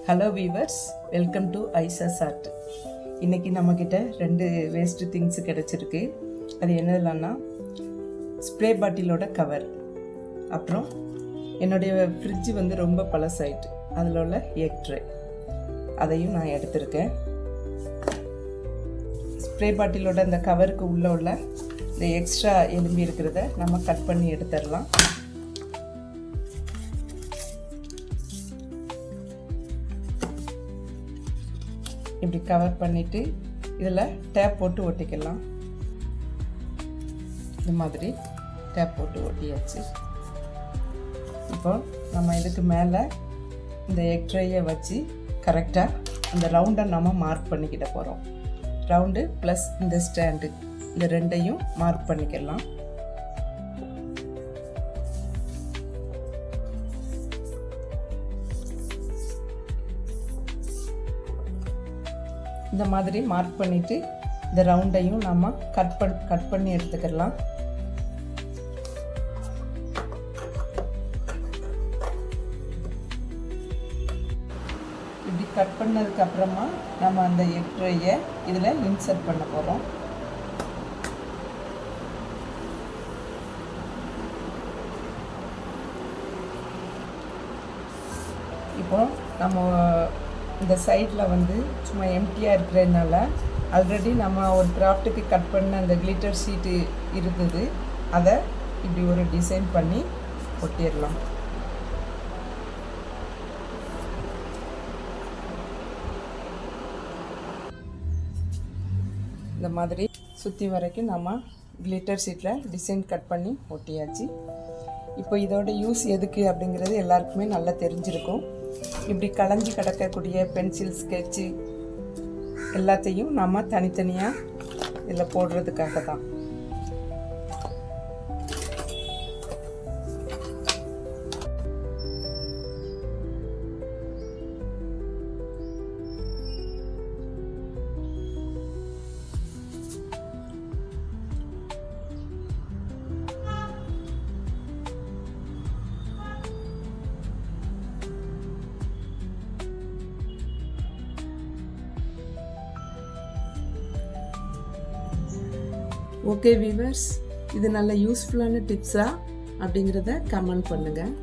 Hello viewers, welcome to ஐசாஸ் art. இன்றைக்கி நம்மக்கிட்ட 2 வேஸ்ட்டு திங்ஸ் கிடச்சிருக்கு. அது என்னதுலான்னா ஸ்ப்ரே பாட்டிலோட கவர், அப்புறம் என்னுடைய ஃப்ரிட்ஜு ரொம்ப பழசாயிட்டு அதில் உள்ள எக் ட்ரே, அதையும் நான் எடுத்திருக்கேன். ஸ்ப்ரே பாட்டிலோட இந்த கவருக்கு உள்ளே உள்ள இந்த எக்ஸ்ட்ரா எலும்பி இருக்கிறத நம்ம கட் பண்ணி எடுத்துடலாம். இப்படி கவர் பண்ணிவிட்டு இதில் டேப் போட்டு ஒட்டிக்கலாம். இந்த மாதிரி டேப் போட்டு ஒட்டியாச்சு. இப்போ நம்ம இதுக்கு மேலே இந்த எக் ட்ரேயை வச்சு கரெக்டாக அந்த ரவுண்டை நம்ம மார்க் பண்ணிக்கிட்ட போகிறோம். ரவுண்டு ப்ளஸ் இந்த ஸ்டாண்டு, இந்த ரெண்டையும் மார்க் பண்ணிக்கலாம். இந்த மாதிரி மார்க் பண்ணிவிட்டு இந்த ரவுண்டையும் நம்ம கட் பண்ணி எடுத்துக்கலாம். இப்படி கட் பண்ணதுக்கு அப்புறமா நம்ம அந்த எக் ட்ரேயை இதில் இன்சர்ட் பண்ண போகிறோம். இப்போ நம்ம இந்த சைடில் சும்மா எம்டியாக இருக்கிறதுனால ஆல்ரெடி நம்ம ஒரு கிராஃப்ட்டுக்கு கட் பண்ண அந்த கிளிட்டர் ஷீட்டு இருந்தது, அதை இப்படி ஒரு டிசைன் பண்ணி ஒட்டிடலாம். இந்த மாதிரி சுற்றி வரைக்கும் நம்ம கிளிட்டர் ஷீட்டில் டிசைன் கட் பண்ணி ஒட்டியாச்சு. இப்போ இதோட யூஸ் எதுக்கு அப்படிங்கிறது எல்லாருக்குமே நல்லா தெரிஞ்சிருக்கும். இப்படி களைஞ்சி கிடக்கக்கூடிய பென்சில், ஸ்கெட்சு எல்லாத்தையும் நம்ம தனித்தனியாக இதில் போடுறதுக்காக தான். ஓகே வீவர்ஸ், இது நல்ல யூஸ்ஃபுல்லான டிப்ஸா அப்படிங்கிறத கமெண்ட் பண்ணுங்கள்.